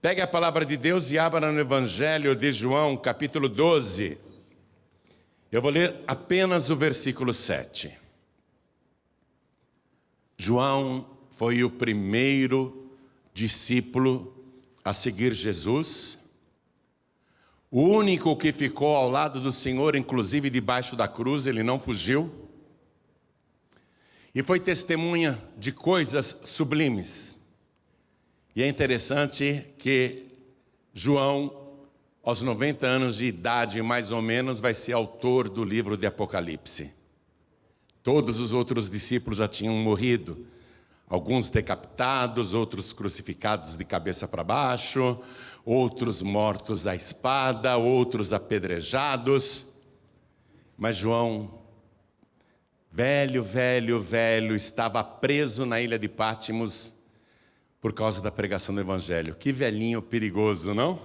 Pegue a palavra de Deus e abra no Evangelho de João, capítulo 12. Eu vou ler apenas o versículo 7. João foi o primeiro discípulo a seguir Jesus, o único que ficou ao lado do Senhor, inclusive debaixo da cruz, ele não fugiu, e foi testemunha de coisas sublimes. E é interessante que João, aos 90 anos de idade, mais ou menos, vai ser autor do livro de Apocalipse. Todos os outros discípulos já tinham morrido, alguns decapitados, outros crucificados de cabeça para baixo, outros mortos à espada, outros apedrejados. Mas João, velho, estava preso na ilha de Pátimos por causa da pregação do Evangelho. Que velhinho perigoso, não?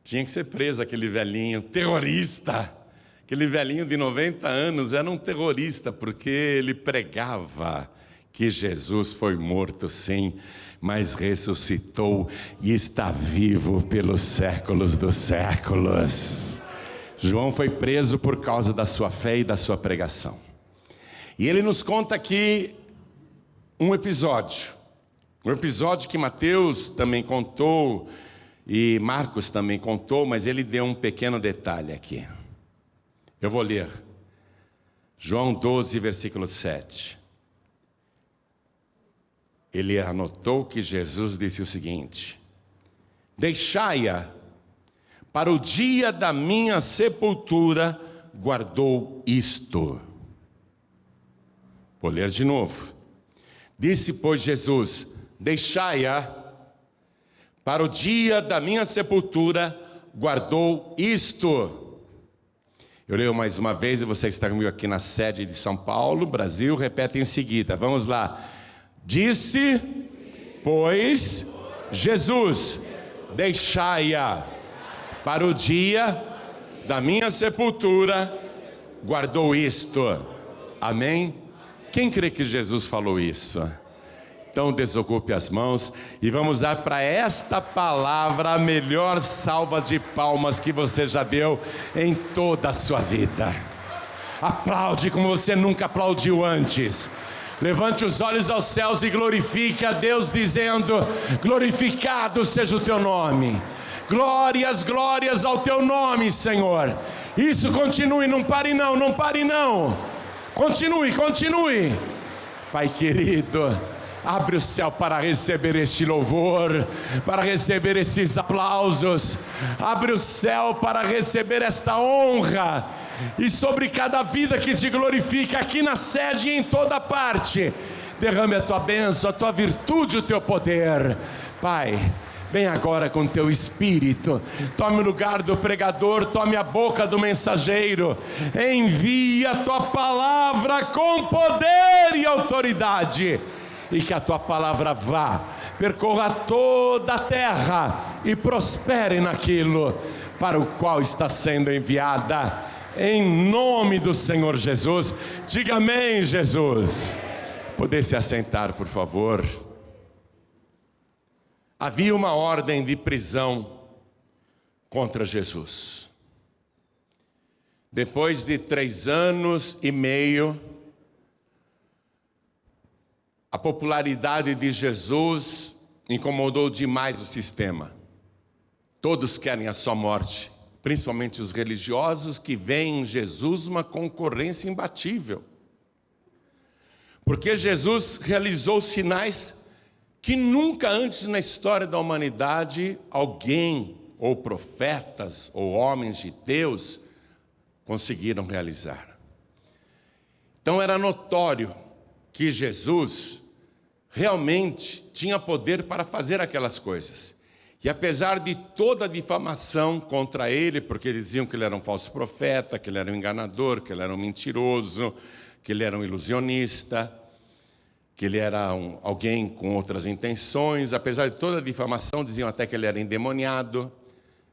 Tinha que ser preso aquele velhinho, terrorista. Aquele velhinho de 90 anos era um terrorista, porque ele pregava que Jesus foi morto sim, mas ressuscitou e está vivo pelos séculos dos séculos. João foi preso por causa da sua fé e da sua pregação. E ele nos conta aqui um episódio que Mateus também contou e Marcos também contou, mas ele deu um pequeno detalhe aqui. Eu vou ler João 12, versículo 7. Ele anotou que Jesus disse o seguinte: deixai-a, para o dia da minha sepultura guardou isto. Vou ler de novo. Disse, pois, Jesus: deixai-a, para o dia da minha sepultura guardou isto. Eu leio mais uma vez e você que está comigo aqui na sede de São Paulo, Brasil, repete em seguida. Vamos lá. Disse, pois, Jesus: deixai-a, para o dia da minha sepultura guardou isto. Amém? Quem crê que Jesus falou isso? Então desocupe as mãos e vamos dar para esta palavra a melhor salva de palmas que você já deu em toda a sua vida. Aplaude como você nunca aplaudiu antes. Levante os olhos aos céus e glorifique a Deus, dizendo: glorificado seja o teu nome. Glórias, glórias ao teu nome, Senhor. Isso, continue, não pare não, não pare não. Continue. Pai querido, abre o céu para receber este louvor, para receber estes aplausos. Abre o céu para receber esta honra. E sobre cada vida que te glorifica aqui na sede e em toda parte, derrame a tua bênção, a tua virtude, o teu poder. Pai, vem agora com teu Espírito, tome o lugar do pregador, tome a boca do mensageiro, envia a tua palavra com poder e autoridade, e que a tua palavra vá, percorra toda a terra e prospere naquilo para o qual está sendo enviada, em nome do Senhor Jesus. Diga amém, Jesus. Poder se assentar, por favor. Havia uma ordem de prisão contra Jesus. Depois de 3 anos e meio, a popularidade de Jesus incomodou demais o sistema. Todos querem a sua morte, principalmente os religiosos que veem em Jesus uma concorrência imbatível. Porque Jesus realizou sinais que nunca antes na história da humanidade alguém, ou profetas, ou homens de Deus, conseguiram realizar. Então era notório que Jesus realmente tinha poder para fazer aquelas coisas. E apesar de toda a difamação contra ele, porque diziam que ele era um falso profeta, que ele era um enganador, que ele era um mentiroso, que ele era um ilusionista, que ele era alguém com outras intenções, apesar de toda a difamação, diziam até que ele era endemoniado,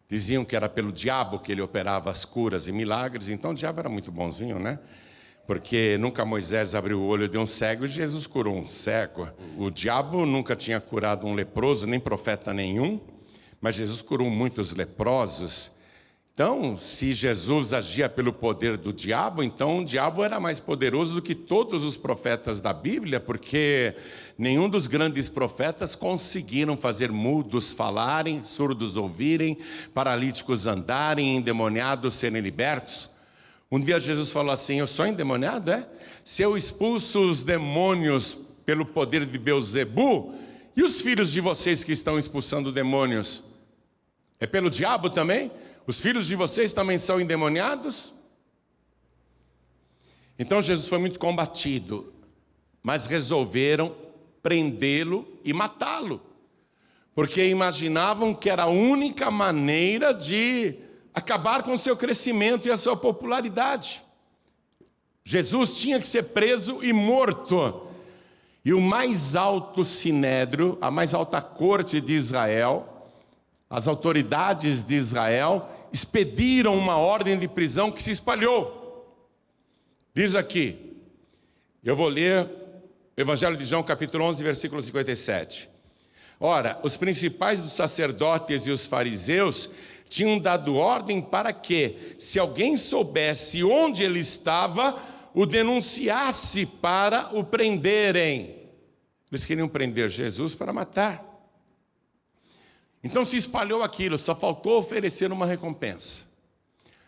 diziam que era pelo diabo que ele operava as curas e milagres. Então o diabo era muito bonzinho, né? Porque nunca Moisés abriu o olho de um cego e Jesus curou um cego. O diabo nunca tinha curado um leproso, nem profeta nenhum, mas Jesus curou muitos leprosos. Então, se Jesus agia pelo poder do diabo, então o diabo era mais poderoso do que todos os profetas da Bíblia, porque nenhum dos grandes profetas conseguiram fazer mudos falarem, surdos ouvirem, paralíticos andarem, endemoniados serem libertos. Um dia Jesus falou assim: eu sou endemoniado, é? Se eu expulso os demônios pelo poder de Beelzebu, e os filhos de vocês que estão expulsando demônios? É pelo diabo também? Os filhos de vocês também são endemoniados? Então Jesus foi muito combatido, mas resolveram prendê-lo e matá-lo, porque imaginavam que era a única maneira de acabar com o seu crescimento e a sua popularidade. Jesus tinha que ser preso e morto. E o mais alto sinédrio, a mais alta corte de Israel, as autoridades de Israel, expediram uma ordem de prisão que se espalhou. Diz aqui, eu vou ler o Evangelho de João, capítulo 11, versículo 57. Ora, os principais dos sacerdotes e os fariseus tinham dado ordem para que, se alguém soubesse onde ele estava, o denunciasse para o prenderem. Eles queriam prender Jesus para matar. Então se espalhou aquilo, só faltou oferecer uma recompensa.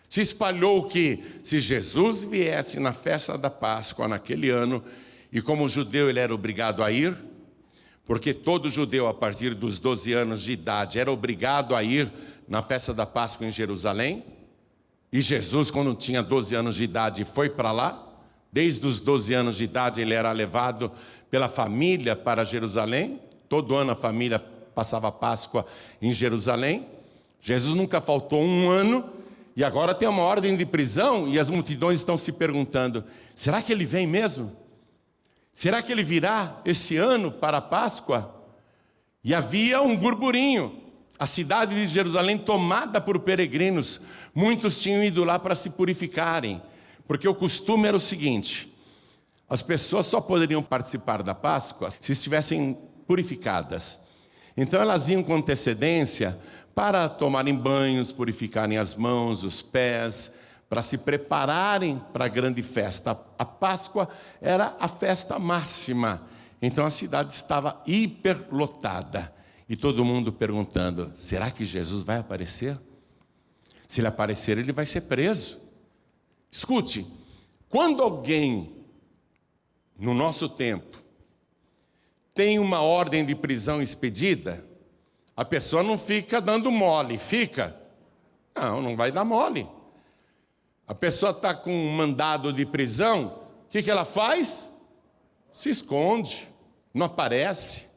Se espalhou que, se Jesus viesse na festa da Páscoa naquele ano, e como judeu ele era obrigado a ir, porque todo judeu a partir dos 12 anos de idade era obrigado a ir na festa da Páscoa em Jerusalém, e Jesus, quando tinha 12 anos de idade, foi para lá. Desde os 12 anos de idade ele era levado pela família para Jerusalém. Todo ano a família passava a Páscoa em Jerusalém. Jesus nunca faltou um ano, e agora tem uma ordem de prisão, e as multidões estão se perguntando: será que ele vem mesmo? Será que ele virá esse ano para a Páscoa? E havia um burburinho. A cidade de Jerusalém tomada por peregrinos, muitos tinham ido lá para se purificarem, porque o costume era o seguinte: as pessoas só poderiam participar da Páscoa se estivessem purificadas. Então elas iam com antecedência para tomarem banhos, purificarem as mãos, os pés, para se prepararem para a grande festa. A Páscoa era a festa máxima, então a cidade estava hiperlotada. E todo mundo perguntando: será que Jesus vai aparecer? Se ele aparecer, ele vai ser preso. Escute, quando alguém, no nosso tempo, tem uma ordem de prisão expedida, a pessoa não fica dando mole, fica? Não vai dar mole. A pessoa está com um mandado de prisão, o que ela faz? Se esconde, não aparece,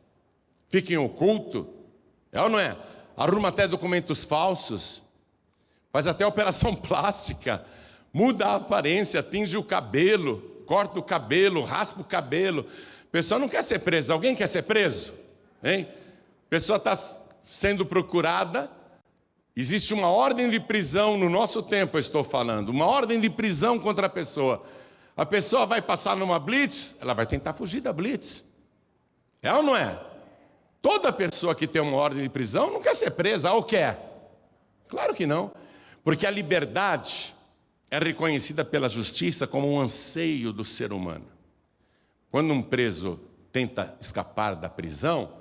fica em oculto, é ou não é? Arruma até documentos falsos, faz até operação plástica, muda a aparência, tinge o cabelo, corta o cabelo, raspa o cabelo. A pessoa não quer ser presa. Alguém quer ser preso? Hein? A pessoa está sendo procurada, existe uma ordem de prisão no nosso tempo, eu estou falando, uma ordem de prisão contra a pessoa. A pessoa vai passar numa blitz, ela vai tentar fugir da blitz. É ou não é? Toda pessoa que tem uma ordem de prisão não quer ser presa, ou quer? Claro que não, porque a liberdade é reconhecida pela justiça como um anseio do ser humano. Quando um preso tenta escapar da prisão,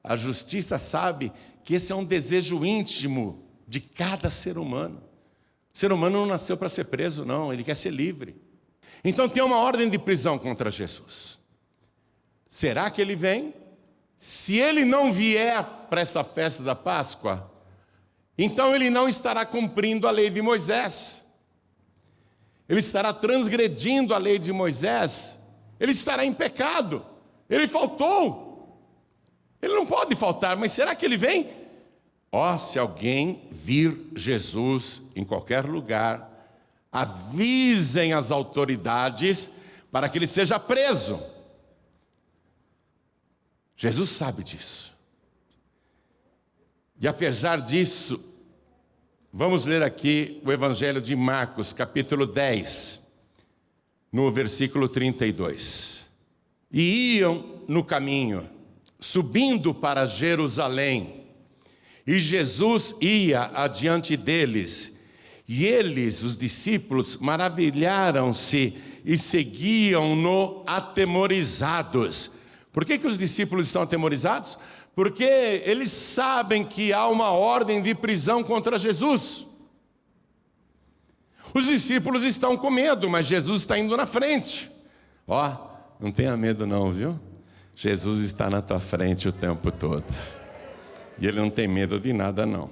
a justiça sabe que esse é um desejo íntimo de cada ser humano. O ser humano não nasceu para ser preso, não, ele quer ser livre. Então tem uma ordem de prisão contra Jesus. Será que ele vem? Se ele não vier para essa festa da Páscoa, então ele não estará cumprindo a lei de Moisés. Ele estará transgredindo a lei de Moisés. Ele estará em pecado. Ele faltou. Ele não pode faltar, mas será que ele vem? Se alguém vir Jesus em qualquer lugar, avisem as autoridades para que ele seja preso. Jesus sabe disso. E apesar disso, vamos ler aqui o Evangelho de Marcos, capítulo 10. no versículo 32. E iam no caminho, subindo para Jerusalém, e Jesus ia adiante deles, e eles, os discípulos, maravilharam-se e seguiam-no atemorizados. Por que os discípulos estão atemorizados? Porque eles sabem que há uma ordem de prisão contra Jesus. Os discípulos estão com medo, mas Jesus está indo na frente. Não tenha medo não, viu? Jesus está na tua frente o tempo todo. E Ele não tem medo de nada não.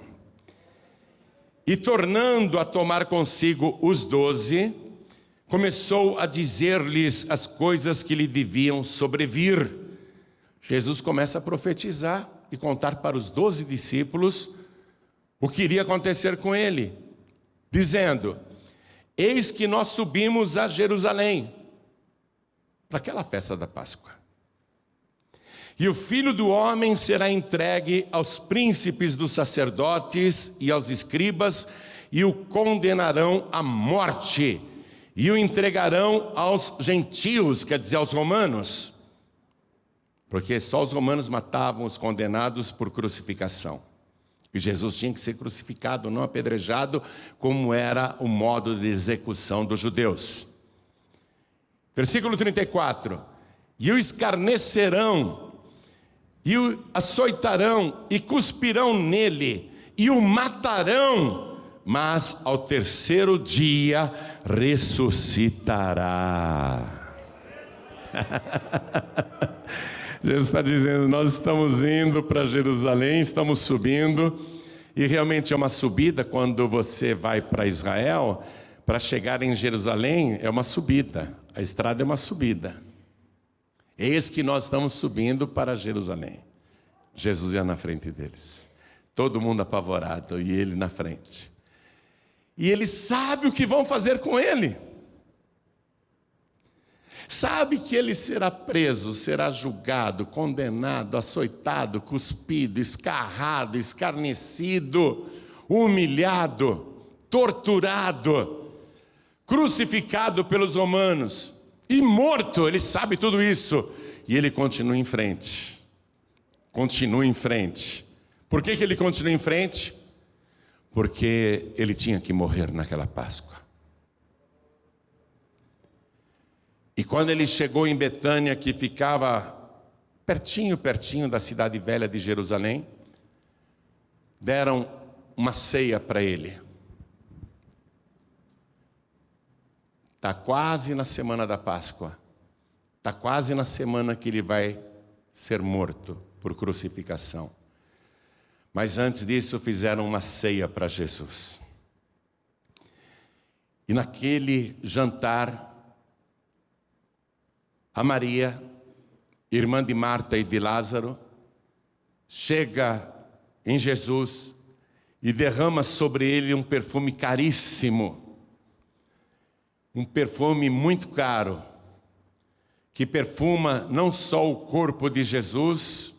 E tornando a tomar consigo os 12, começou a dizer-lhes as coisas que lhe deviam sobrevir. Jesus começa a profetizar e contar para os 12 discípulos o que iria acontecer com ele, dizendo: eis que nós subimos a Jerusalém, para aquela festa da Páscoa. E o Filho do Homem será entregue aos príncipes dos sacerdotes e aos escribas, e o condenarão à morte, e o entregarão aos gentios, quer dizer, aos romanos, porque só os romanos matavam os condenados por crucificação. E Jesus tinha que ser crucificado, não apedrejado, como era o modo de execução dos judeus. Versículo 34. E o escarnecerão, e o açoitarão, e cuspirão nele, e o matarão, mas ao terceiro dia ressuscitará. Jesus está dizendo, nós estamos indo para Jerusalém, estamos subindo, e realmente é uma subida. Quando você vai para Israel, para chegar em Jerusalém é uma subida, a estrada é uma subida. Eis que nós estamos subindo para Jerusalém. Jesus ia na frente deles, todo mundo apavorado, e ele na frente. E ele sabe o que vão fazer com ele. Sabe que ele será preso, será julgado, condenado, açoitado, cuspido, escarrado, escarnecido, humilhado, torturado, crucificado pelos romanos e morto. Ele sabe tudo isso e ele continua em frente. Continua em frente. Por que ele continua em frente? Porque ele tinha que morrer naquela Páscoa. E quando ele chegou em Betânia, que ficava pertinho da cidade velha de Jerusalém, deram uma ceia para ele. Está quase na semana da Páscoa. Está quase na semana que ele vai ser morto por crucificação. Mas antes disso fizeram uma ceia para Jesus. E naquele jantar, a Maria, irmã de Marta e de Lázaro, chega em Jesus e derrama sobre ele um perfume caríssimo, um perfume muito caro, que perfuma não só o corpo de Jesus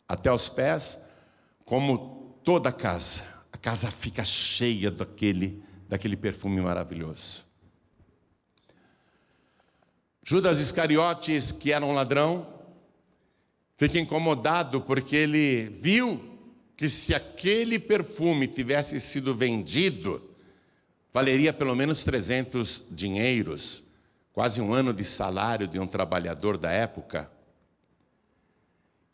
até os pés, como toda a casa. A casa fica cheia daquele perfume maravilhoso. Judas Iscariotes, que era um ladrão, fica incomodado porque ele viu que se aquele perfume tivesse sido vendido, valeria pelo menos 300 dinheiros, quase um ano de salário de um trabalhador da época.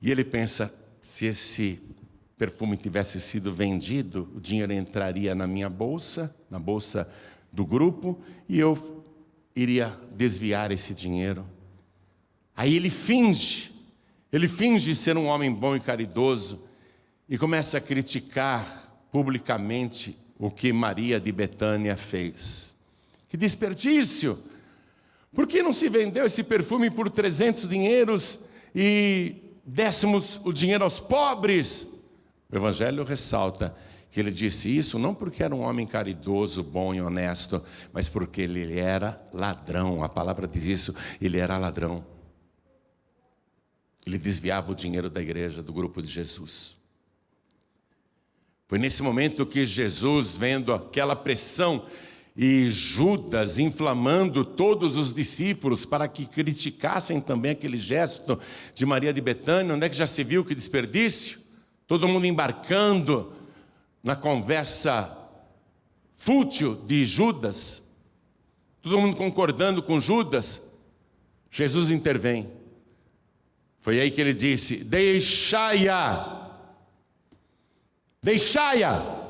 E ele pensa, se esse perfume tivesse sido vendido, o dinheiro entraria na minha bolsa, na bolsa do grupo, e eu iria desviar esse dinheiro. Aí ele finge ser um homem bom e caridoso, e começa a criticar publicamente o que Maria de Betânia fez. Que desperdício! Por que não se vendeu esse perfume por 300 dinheiros e dessemos o dinheiro aos pobres? O Evangelho ressalta que ele disse isso não porque era um homem caridoso, bom e honesto, mas porque ele era ladrão. A palavra diz isso, ele era ladrão. Ele desviava o dinheiro da igreja, do grupo de Jesus. Foi nesse momento que Jesus, vendo aquela pressão, E Judas inflamando todos os discípulos para que criticassem também aquele gesto de Maria de Betânia. Onde é que já se viu que desperdício? Todo mundo embarcando na conversa fútil de Judas, todo mundo concordando com Judas. Jesus intervém. Foi aí que ele disse: deixai-a, deixai-a.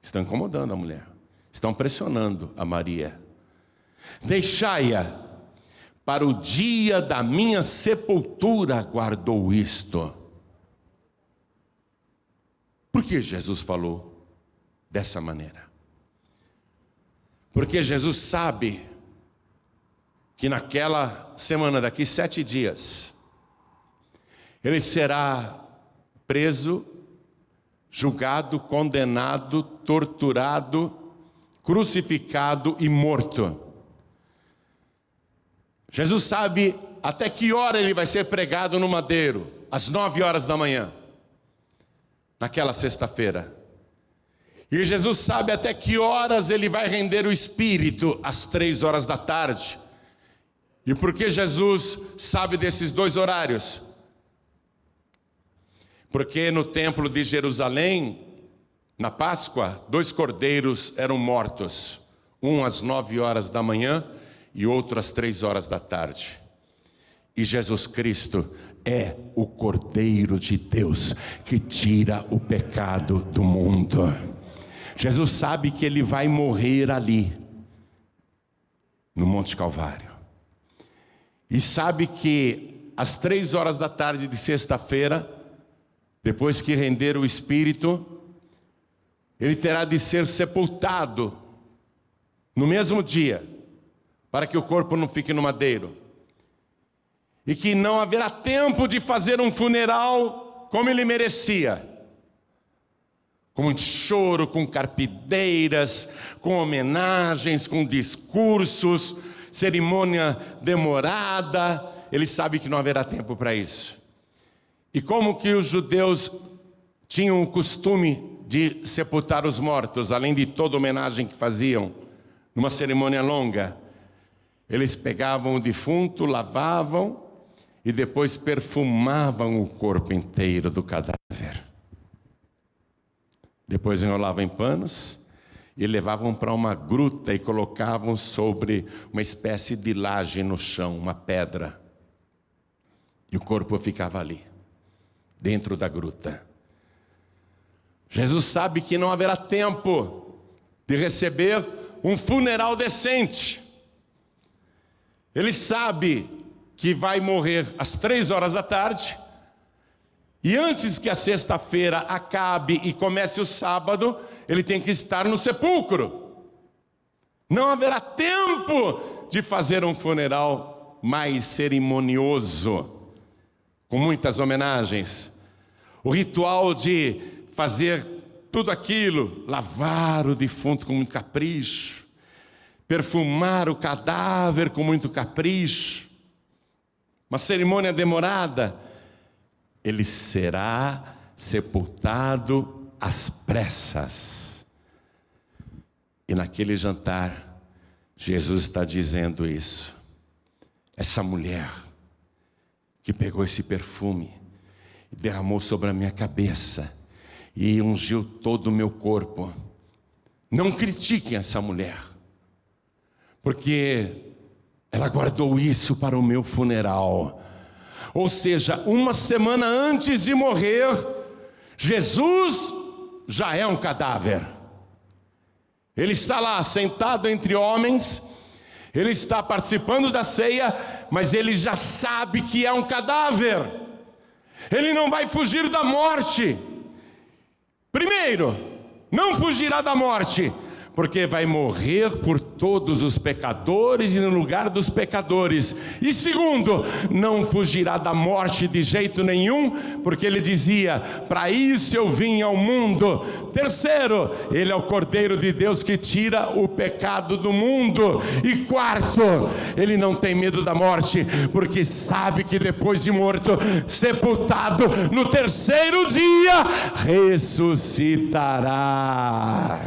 Estão incomodando a mulher, estão pressionando a Maria. Deixai-a, para o dia da minha sepultura guardou isto. Por que Jesus falou dessa maneira? Porque Jesus sabe que naquela semana, daqui 7 dias, ele será preso, julgado, condenado, torturado, crucificado e morto. Jesus sabe até que hora ele vai ser pregado no madeiro, às 9 horas da manhã, naquela sexta-feira. E Jesus sabe até que horas ele vai render o Espírito, às 3 horas da tarde. E por que Jesus sabe desses 2 horários? Porque no templo de Jerusalém, na Páscoa, 2 cordeiros eram mortos. Um às 9 horas da manhã e outro às 3 horas da tarde. E Jesus Cristo é o Cordeiro de Deus que tira o pecado do mundo. Jesus sabe que ele vai morrer ali, no Monte Calvário. E sabe que às 3 horas da tarde de sexta-feira, depois que render o Espírito, ele terá de ser sepultado no mesmo dia, para que o corpo não fique no madeiro. E que não haverá tempo de fazer um funeral como ele merecia. Com muito choro, com carpideiras, com homenagens, com discursos, cerimônia demorada. Ele sabe que não haverá tempo para isso. E como que os judeus tinham o costume de sepultar os mortos, além de toda homenagem que faziam, numa cerimônia longa, eles pegavam o defunto, lavavam e depois perfumavam o corpo inteiro do cadáver. Depois enrolavam em panos e levavam para uma gruta e colocavam sobre uma espécie de laje no chão, uma pedra. E o corpo ficava ali, dentro da gruta. Jesus sabe que não haverá tempo de receber um funeral decente. Ele sabe que vai morrer às 3 horas da tarde. E antes que a sexta-feira acabe e comece o sábado, ele tem que estar no sepulcro. Não haverá tempo de fazer um funeral mais cerimonioso, com muitas homenagens. O ritual de fazer tudo aquilo, lavar o defunto com muito capricho, perfumar o cadáver com muito capricho, uma cerimônia demorada. Ele será sepultado às pressas. E naquele jantar, Jesus está dizendo isso. Essa mulher que pegou esse perfume e derramou sobre a minha cabeça e ungiu todo o meu corpo. Não critiquem essa mulher, porque ela guardou isso para o meu funeral. Ou seja, uma semana antes de morrer, Jesus já é um cadáver. Ele está lá sentado entre homens, ele está participando da ceia, mas ele já sabe que é um cadáver. Ele não vai fugir da morte. Primeiro, não fugirá da morte, porque vai morrer por todos os pecadores e no lugar dos pecadores. E segundo, não fugirá da morte de jeito nenhum, porque ele dizia: para isso eu vim ao mundo. Terceiro, ele é o Cordeiro de Deus que tira o pecado do mundo. E quarto, ele não tem medo da morte, porque sabe que depois de morto, sepultado, no terceiro dia ressuscitará.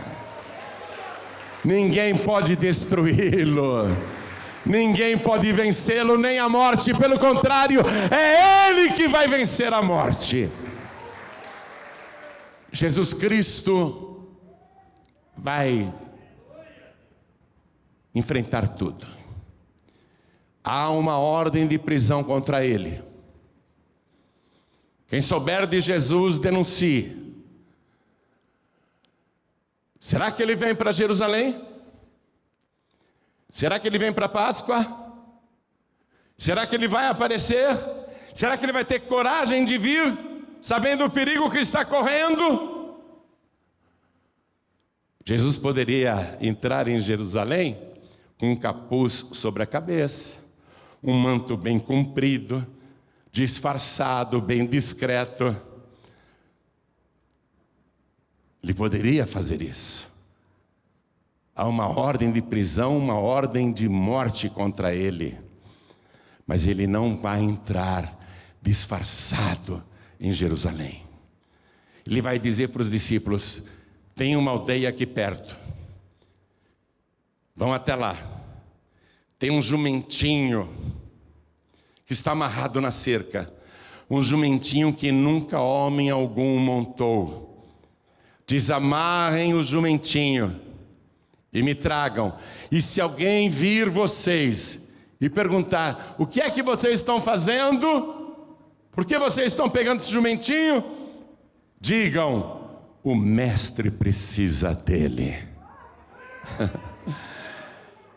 ninguém pode destruí-lo, ninguém pode vencê-lo, nem a morte. Pelo contrário, é Ele que vai vencer a morte. Jesus Cristo vai enfrentar tudo. Há uma ordem de prisão contra Ele. Quem souber de Jesus, denuncie. Será que Ele vem para Jerusalém? Será que Ele vem para a Páscoa? Será que Ele vai aparecer? Será que Ele vai ter coragem de vir, sabendo o perigo que está correndo? Jesus poderia entrar em Jerusalém com um capuz sobre a cabeça, um manto bem comprido, disfarçado, bem discreto. Ele poderia fazer isso. Há uma ordem de prisão, uma ordem de morte contra ele. Mas ele não vai entrar disfarçado em Jerusalém. Ele vai dizer para os discípulos: tem uma aldeia aqui perto, vão até lá. Tem um jumentinho que está amarrado na cerca, um jumentinho que nunca homem algum montou. Desamarrem o jumentinho e me tragam. E se alguém vir vocês e perguntar: o que é que vocês estão fazendo? Por que vocês estão pegando esse jumentinho? Digam: o mestre precisa dele.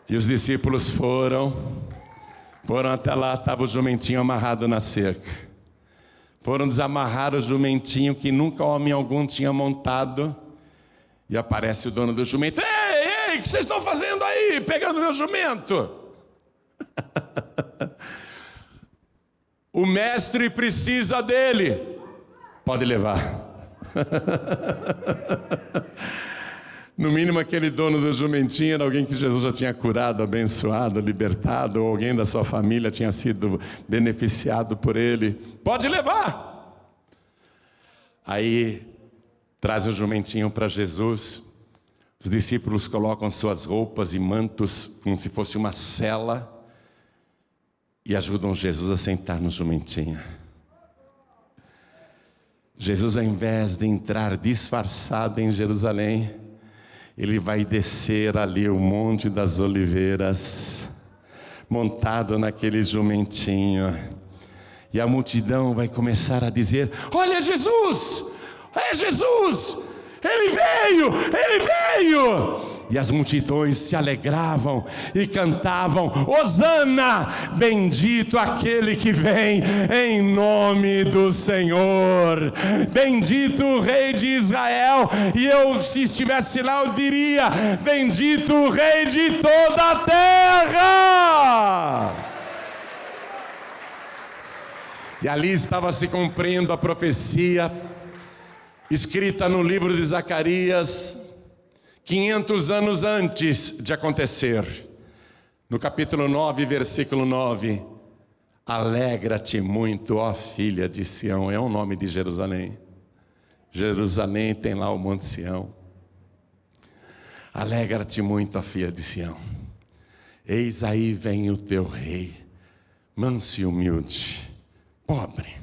E os discípulos foram até lá, estava o jumentinho amarrado na cerca. Foram desamarrar o jumentinho que nunca homem algum tinha montado. E aparece o dono do jumento: ei, o que vocês estão fazendo aí, pegando meu jumento? O mestre precisa dele, pode levar. No mínimo aquele dono do jumentinho era alguém que Jesus já tinha curado, abençoado, libertado, ou alguém da sua família tinha sido beneficiado por ele. Pode levar. Aí traz o jumentinho para Jesus. Os discípulos colocam suas roupas e mantos como se fosse uma cela e ajudam Jesus a sentar no jumentinho. Jesus, ao invés de entrar disfarçado em Jerusalém, ele vai descer ali o Monte das Oliveiras, montado naquele jumentinho. E a multidão vai começar a dizer: olha Jesus, é Jesus, Ele veio. E as multidões se alegravam e cantavam: Hosana, bendito aquele que vem em nome do Senhor, bendito o Rei de Israel. E eu, se estivesse lá, eu diria: bendito o Rei de toda a terra. E ali estava se cumprindo a profecia escrita no livro de Zacarias, 500 anos antes de acontecer. No capítulo 9, versículo 9: alegra-te muito, ó filha de Sião. É o nome de Jerusalém. Jerusalém tem lá o Monte Sião. Alegra-te muito, ó filha de Sião. Eis aí vem o teu rei, manso e humilde, pobre,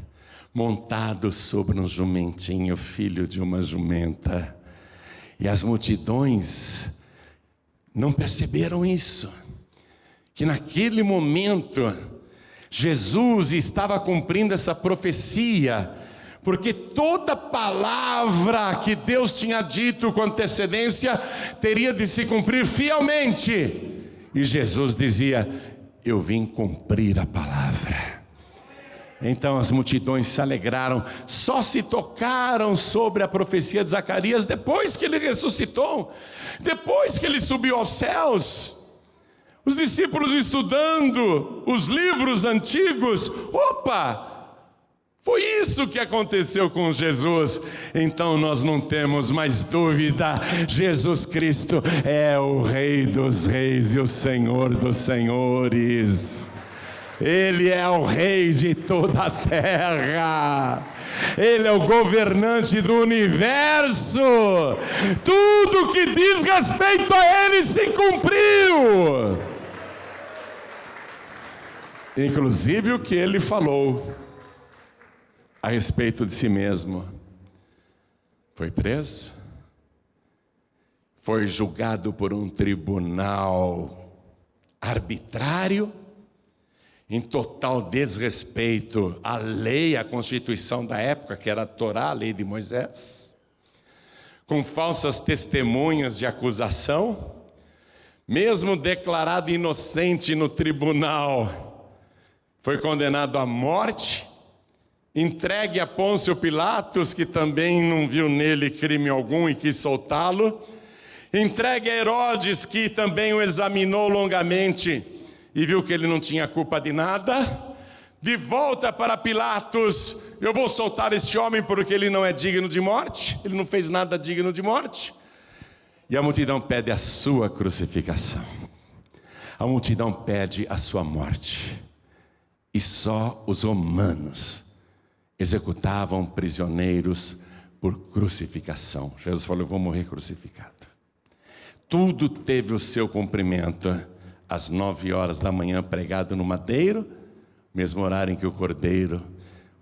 montado sobre um jumentinho, filho de uma jumenta. E as multidões não perceberam isso, que naquele momento Jesus estava cumprindo essa profecia, porque toda palavra que Deus tinha dito com antecedência teria de se cumprir fielmente. E Jesus dizia: eu vim cumprir a palavra. Então as multidões se alegraram, só se tocaram sobre a profecia de Zacarias depois que ele ressuscitou, depois que ele subiu aos céus. Os discípulos estudando os livros antigos: opa, foi isso que aconteceu com Jesus. Então nós não temos mais dúvida: Jesus Cristo é o Rei dos Reis e o Senhor dos Senhores. Ele é o rei de toda a terra. Ele é o governante do universo. Tudo que diz respeito a Ele se cumpriu. Inclusive o que Ele falou a respeito de si mesmo. Foi preso. Foi julgado por um tribunal arbitrário, em total desrespeito à lei, à Constituição da época, que era a Torá, a lei de Moisés, com falsas testemunhas de acusação, mesmo declarado inocente no tribunal, foi condenado à morte, entregue a Pôncio Pilatos, que também não viu nele crime algum e quis soltá-lo, entregue a Herodes, que também o examinou longamente e viu que ele não tinha culpa de nada. De volta para Pilatos: eu vou soltar este homem porque ele não é digno de morte, ele não fez nada digno de morte. E a multidão pede a sua crucificação, a multidão pede a sua morte. E só os romanos executavam prisioneiros por crucificação. Jesus falou: eu vou morrer crucificado. Tudo teve o seu cumprimento. Às 9h da manhã, pregado no madeiro, mesmo horário em que o cordeiro,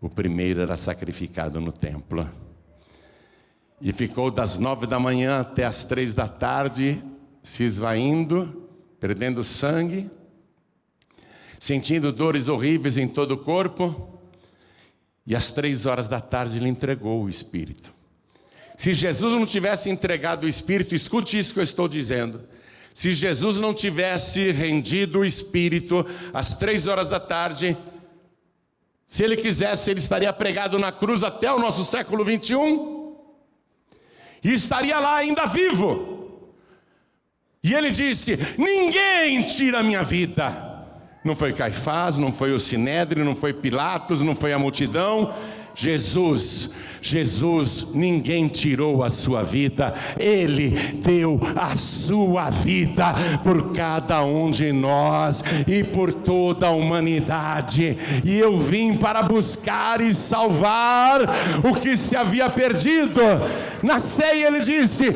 o primeiro, era sacrificado no templo. E ficou das 9 da manhã até as 3 da tarde, se esvaindo, perdendo sangue, sentindo dores horríveis em todo o corpo. E às 3 horas da tarde ele entregou o Espírito. Se Jesus não tivesse entregado o Espírito, escute isso que eu estou dizendo. Se Jesus não tivesse rendido o Espírito às 3 horas da tarde, se Ele quisesse, Ele estaria pregado na cruz até o nosso século 21. E estaria lá ainda vivo. E Ele disse: ninguém tira a minha vida. Não foi Caifás, não foi o Sinédrio, não foi Pilatos, não foi a multidão. Jesus, ninguém tirou a sua vida, Ele deu a sua vida por cada um de nós e por toda a humanidade. E eu vim para buscar e salvar o que se havia perdido. Na ceia Ele disse: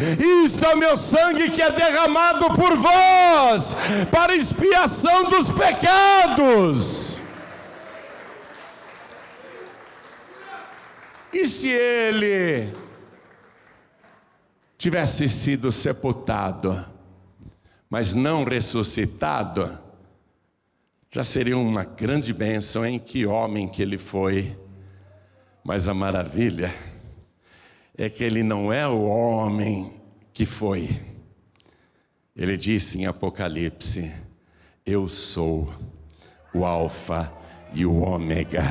isto é o meu sangue que é derramado por vós, para expiação dos pecados. E se Ele tivesse sido sepultado, mas não ressuscitado, já seria uma grande bênção, hein? Que homem que Ele foi. Mas a maravilha é que Ele não é o homem que foi. Ele disse em Apocalipse: eu sou o Alfa e o Ômega,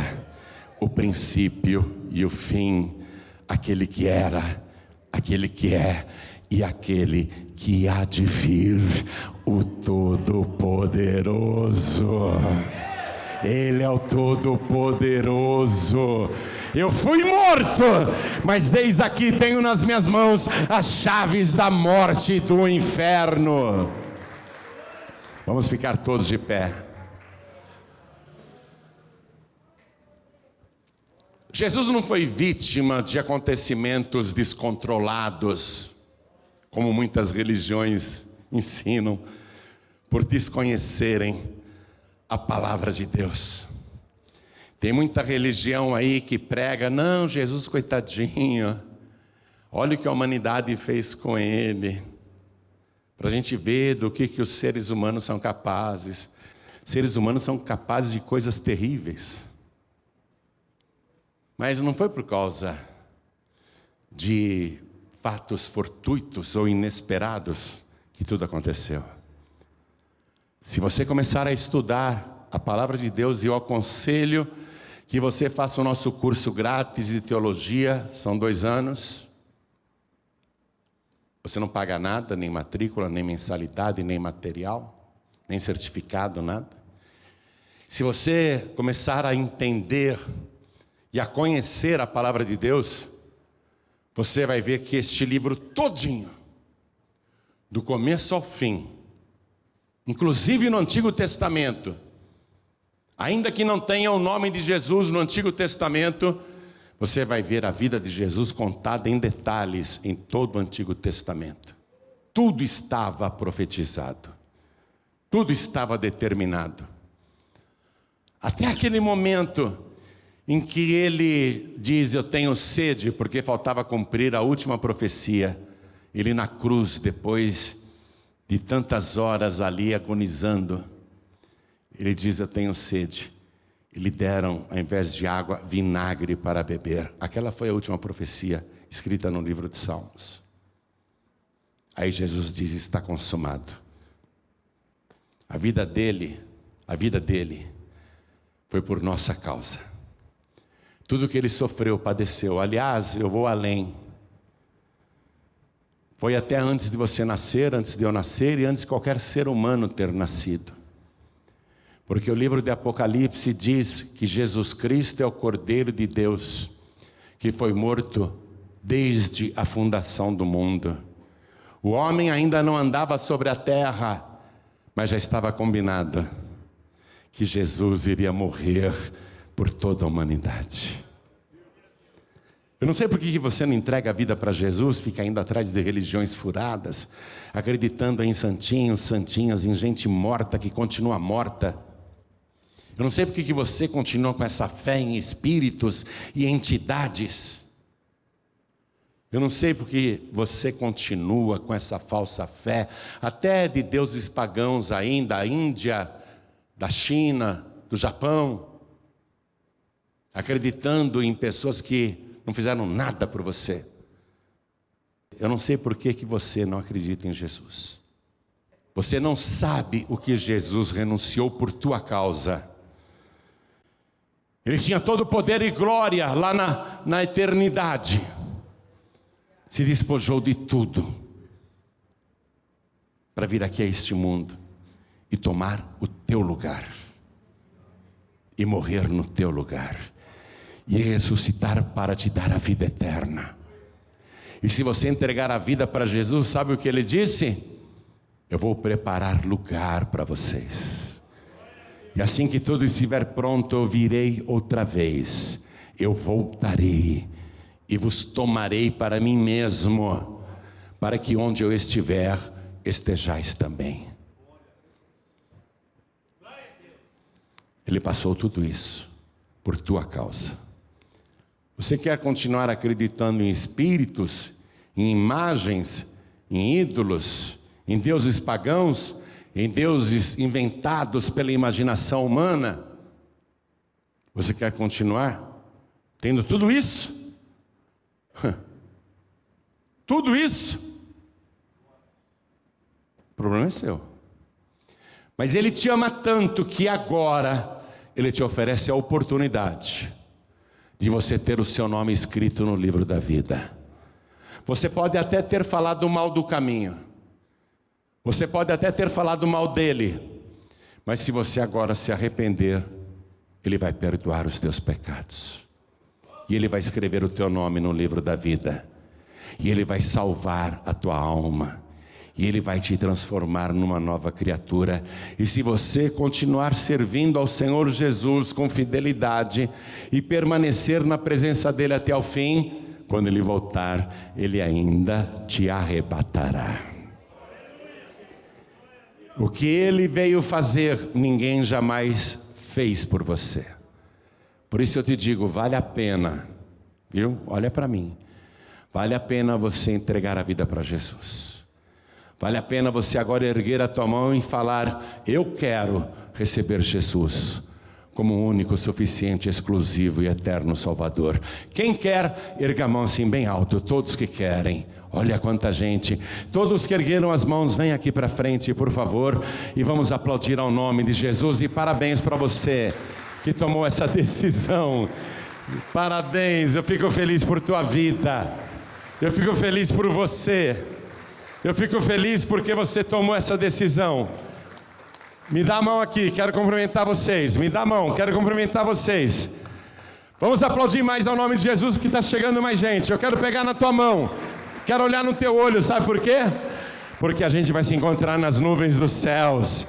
o princípio e o fim, aquele que era, aquele que é e aquele que há de vir, o Todo-Poderoso. Ele é o Todo-Poderoso. Eu fui morto, mas eis aqui tenho nas minhas mãos as chaves da morte e do inferno. Vamos ficar todos de pé. Jesus não foi vítima de acontecimentos descontrolados, como muitas religiões ensinam, por desconhecerem a palavra de Deus. Tem muita religião aí que prega: não, Jesus coitadinho, olha o que a humanidade fez com ele, para a gente ver do que os seres humanos são capazes. Seres humanos são capazes de coisas terríveis. Mas não foi por causa de fatos fortuitos ou inesperados que tudo aconteceu. Se você começar a estudar a palavra de Deus, e eu aconselho que você faça o nosso curso grátis de teologia, são 2 anos. Você não paga nada, nem matrícula, nem mensalidade, nem material, nem certificado, nada. Se você começar a entender e a conhecer a palavra de Deus, você vai ver que este livro todinho, do começo ao fim, inclusive no Antigo Testamento, Ainda que não tenha o nome de Jesus no Antigo Testamento, você vai ver a vida de Jesus contada em detalhes em todo o Antigo Testamento. Tudo estava profetizado, tudo estava determinado. Até aquele momento em que ele diz: eu tenho sede, porque faltava cumprir a última profecia. Ele na cruz, depois de tantas horas ali agonizando, ele diz: eu tenho sede. E lhe deram, ao invés de água, vinagre para beber. Aquela foi a última profecia escrita no livro de Salmos. Aí Jesus diz: está consumado. A vida dele foi por nossa causa. Tudo que ele sofreu, padeceu. Aliás, eu vou além. Foi até antes de você nascer, antes de eu nascer e antes de qualquer ser humano ter nascido. Porque o livro de Apocalipse diz que Jesus Cristo é o Cordeiro de Deus, que foi morto desde a fundação do mundo. O homem ainda não andava sobre a terra, mas já estava combinado que Jesus iria morrer por toda a humanidade. Eu não sei por que você não entrega a vida para Jesus, fica indo atrás de religiões furadas, acreditando em santinhos, santinhas, em gente morta que continua morta. Eu não sei por que você continua com essa fé em espíritos e entidades. Eu não sei por que você continua com essa falsa fé, até de deuses pagãos ainda, da Índia, da China, do Japão, acreditando em pessoas que não fizeram nada por você. Eu não sei por que você não acredita em Jesus. Você não sabe o que Jesus renunciou por tua causa. Ele tinha todo o poder e glória lá na eternidade. Se despojou de tudo para vir aqui a este mundo e tomar o teu lugar, e morrer no teu lugar, e ressuscitar para te dar a vida eterna. E se você entregar a vida para Jesus, sabe o que ele disse? Eu vou preparar lugar para vocês. E assim que tudo estiver pronto, eu virei outra vez. Eu voltarei e vos tomarei para mim mesmo, para que onde eu estiver, estejais também. Ele passou tudo isso por tua causa. Você quer continuar acreditando em espíritos, em imagens, em ídolos, em deuses pagãos, em deuses inventados pela imaginação humana? Você quer continuar tendo tudo isso? Tudo isso? O problema é seu. Mas ele te ama tanto que agora ele te oferece a oportunidade de você ter o seu nome escrito no livro da vida. Você pode até ter falado mal do caminho, você pode até ter falado mal dele, mas se você agora se arrepender, ele vai perdoar os teus pecados, e ele vai escrever o teu nome no livro da vida, e ele vai salvar a tua alma, e ele vai te transformar numa nova criatura. E se você continuar servindo ao Senhor Jesus com fidelidade e permanecer na presença dele até o fim, quando ele voltar, ele ainda te arrebatará. O que ele veio fazer, ninguém jamais fez por você. Por isso eu te digo, vale a pena, viu? Olha para mim. Vale a pena você entregar a vida para Jesus. Vale a pena você agora erguer a tua mão e falar: eu quero receber Jesus como o único, suficiente, exclusivo e eterno Salvador. Quem quer, erga a mão assim bem alto. Todos que querem. Olha quanta gente. Todos que ergueram as mãos, vem aqui para frente, por favor, e vamos aplaudir ao nome de Jesus. E parabéns para você que tomou essa decisão. Parabéns, eu fico feliz por tua vida. Eu fico feliz por você. Eu fico feliz porque você tomou essa decisão. Me dá a mão aqui, quero cumprimentar vocês. Me dá a mão, quero cumprimentar vocês. Vamos aplaudir mais ao nome de Jesus, porque está chegando mais gente. Eu quero pegar na tua mão, quero olhar no teu olho, sabe por quê? Porque a gente vai se encontrar nas nuvens dos céus.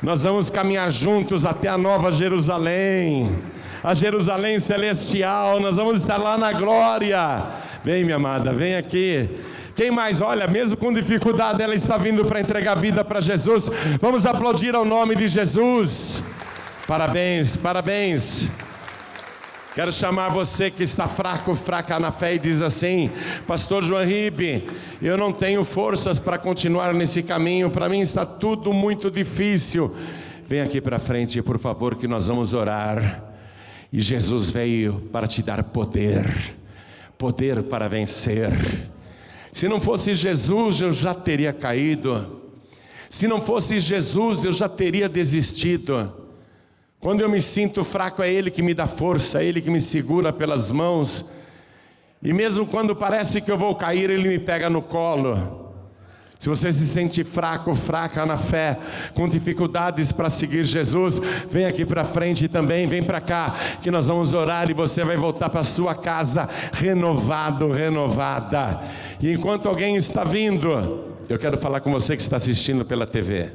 Nós vamos caminhar juntos até a Nova Jerusalém, a Jerusalém celestial. Nós vamos estar lá na glória. Vem, minha amada, vem aqui. Quem mais? Olha, mesmo com dificuldade, ela está vindo para entregar a vida para Jesus. Vamos aplaudir ao nome de Jesus. Parabéns, parabéns. Quero chamar você que está fraco, fraca na fé e diz assim: Pastor João Ribe, eu não tenho forças para continuar nesse caminho, para mim está tudo muito difícil. Vem aqui para frente, por favor, que nós vamos orar. E Jesus veio para te dar poder, poder para vencer. Se não fosse Jesus, eu já teria caído. Se não fosse Jesus, eu já teria desistido. Quando eu me sinto fraco, é Ele que me dá força, é Ele que me segura pelas mãos. E mesmo quando parece que eu vou cair, Ele me pega no colo. Se você se sente fraco, fraca na fé, com dificuldades para seguir Jesus, vem aqui para frente também, vem para cá, que nós vamos orar e você vai voltar para sua casa renovado, renovada. E enquanto alguém está vindo, eu quero falar com você que está assistindo pela TV.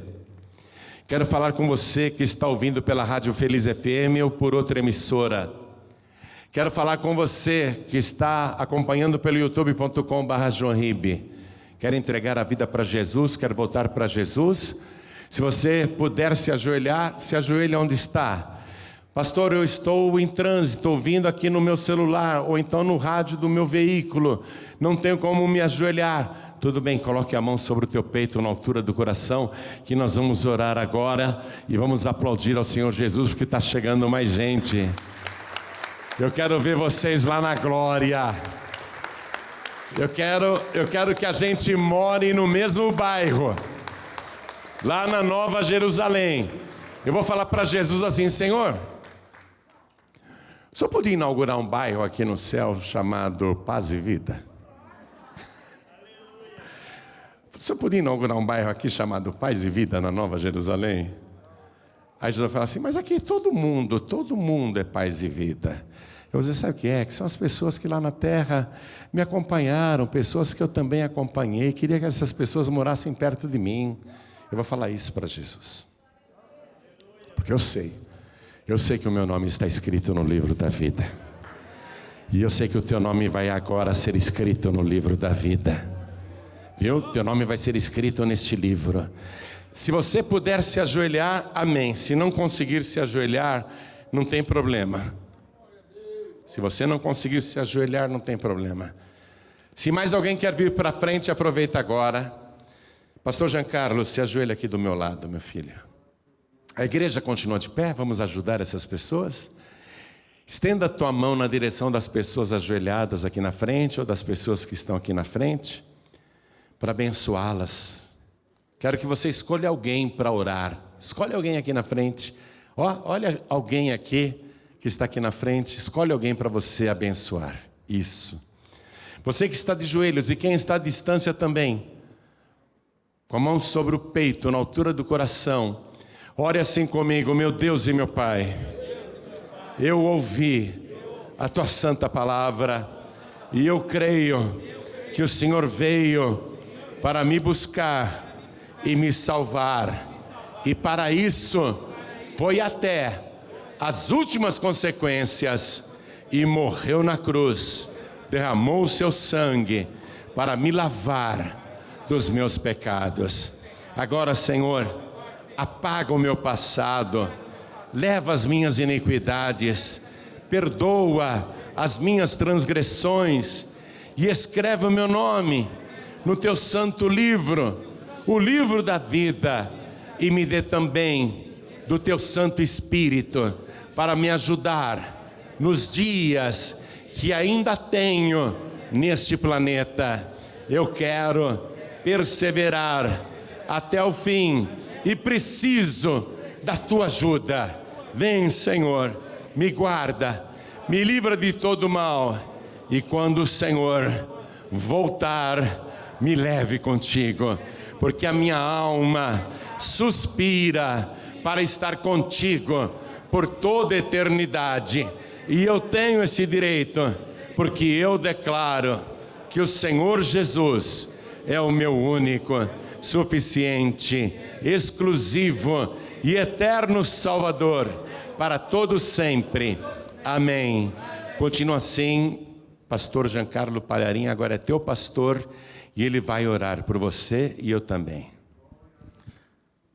Quero falar com você que está ouvindo pela Rádio Feliz FM ou por outra emissora. Quero falar com você que está acompanhando pelo youtube.com/joãoribe. Quer entregar a vida para Jesus, quer voltar para Jesus? Se você puder se ajoelhar, se ajoelhe onde está. Pastor, eu estou em trânsito, ouvindo aqui no meu celular, ou então no rádio do meu veículo, não tenho como me ajoelhar. Tudo bem, coloque a mão sobre o teu peito, na altura do coração, que nós vamos orar agora, e vamos aplaudir ao Senhor Jesus, porque está chegando mais gente. Eu quero ver vocês lá na glória. Eu quero que a gente more no mesmo bairro, lá na Nova Jerusalém. Eu vou falar para Jesus assim: Senhor, o Senhor podia inaugurar um bairro aqui no céu chamado Paz e Vida? O Senhor podia inaugurar um bairro aqui chamado Paz e Vida na Nova Jerusalém? Aí Jesus vai falar assim: mas aqui todo mundo é paz e vida. Eu vou dizer, sabe o que é? Que são as pessoas que lá na terra me acompanharam, pessoas que eu também acompanhei, queria que essas pessoas morassem perto de mim. Eu vou falar isso para Jesus, porque eu sei que o meu nome está escrito no livro da vida, e eu sei que o teu nome vai agora ser escrito no livro da vida, viu? Teu nome vai ser escrito neste livro. Se você puder se ajoelhar, amém. Se não conseguir se ajoelhar, não tem problema. Se você não conseguir se ajoelhar, não tem problema. Se mais alguém quer vir para frente, aproveita agora. Pastor Giancarlo, se ajoelha aqui do meu lado, meu filho. A igreja continua de pé, vamos ajudar essas pessoas. Estenda a tua mão na direção das pessoas ajoelhadas aqui na frente, ou das pessoas que estão aqui na frente, para abençoá-las. Quero que você escolha alguém para orar. Escolhe alguém aqui na frente. Olha alguém aqui que está aqui na frente, escolhe alguém para você abençoar. Isso. Você que está de joelhos e quem está à distância também, com a mão sobre o peito, na altura do coração, ore assim comigo: meu Deus e meu Pai, eu ouvi a tua santa palavra e eu creio que o Senhor veio para me buscar e me salvar, e para isso foi até as últimas consequências e morreu na cruz, derramou o seu sangue para me lavar dos meus pecados. Agora, Senhor, apaga o meu passado, leva as minhas iniquidades, perdoa as minhas transgressões e escreve o meu nome no teu santo livro, o livro da vida, e me dê também do teu Santo Espírito para me ajudar nos dias que ainda tenho neste planeta. Eu quero perseverar até o fim e preciso da tua ajuda. Vem, Senhor, me guarda, me livra de todo mal, e quando o Senhor voltar, me leve contigo, porque a minha alma suspira para estar contigo por toda a eternidade, e eu tenho esse direito, porque eu declaro que o Senhor Jesus é o meu único, suficiente, exclusivo e eterno Salvador, para todos sempre. Amém. Continua assim, pastor Giancarlo Palharim agora é teu pastor, e ele vai orar por você e eu também.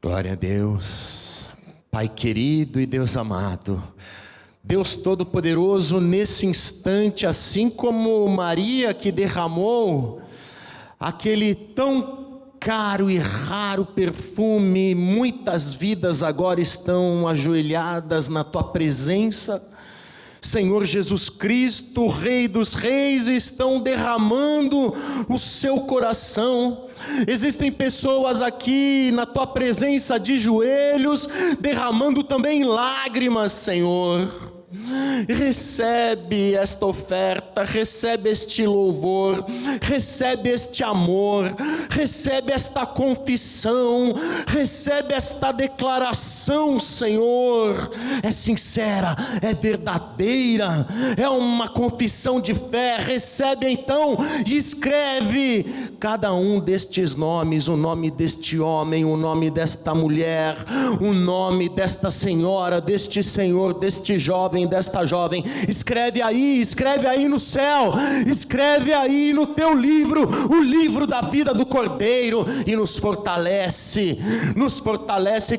Glória a Deus, Pai querido e Deus amado, Deus Todo-Poderoso, nesse instante, assim como Maria que derramou aquele tão caro e raro perfume, muitas vidas agora estão ajoelhadas na tua presença, Senhor Jesus Cristo, Rei dos Reis, estão derramando o seu coração. Existem pessoas aqui na tua presença de joelhos, derramando também lágrimas, Senhor. Recebe esta oferta, recebe este louvor, recebe este amor, recebe esta confissão, recebe esta declaração, Senhor. É sincera, é verdadeira, é uma confissão de fé. Recebe então e escreve cada um destes nomes, o nome deste homem, o nome desta mulher, o nome desta senhora, deste senhor, deste jovem, desta jovem. Escreve aí no céu, escreve aí no teu livro, o livro da vida do Cordeiro, e nos fortalece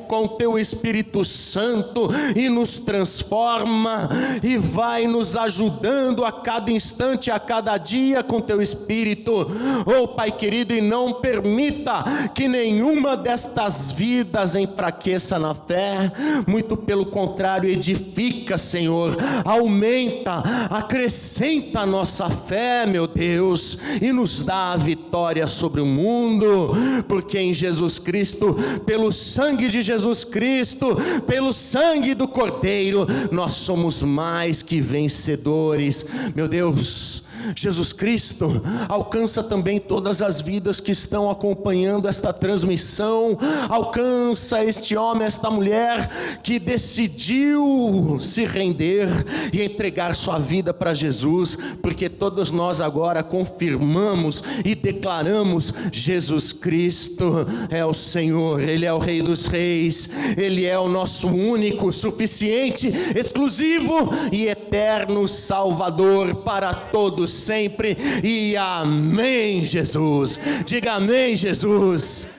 com o teu Espírito Santo, e nos transforma, e vai nos ajudando a cada instante, a cada dia com teu Espírito. Oh Pai querido, e não permita que nenhuma destas vidas enfraqueça na fé, muito pelo contrário, edifica, Senhor, aumenta, acrescenta a nossa fé, meu Deus, e nos dá a vitória sobre o mundo, porque em Jesus Cristo, pelo sangue de Jesus Cristo, pelo sangue do Cordeiro, nós somos mais que vencedores. Meu Deus, Jesus Cristo alcança também todas as vidas que estão acompanhando esta transmissão. Alcança este homem, esta mulher que decidiu se render e entregar sua vida para Jesus, porque todos nós agora confirmamos e declaramos: Jesus Cristo é o Senhor, Ele é o Rei dos Reis, Ele é o nosso único, suficiente, exclusivo e eterno Salvador para todos sempre. E amém, Jesus. Diga amém, Jesus.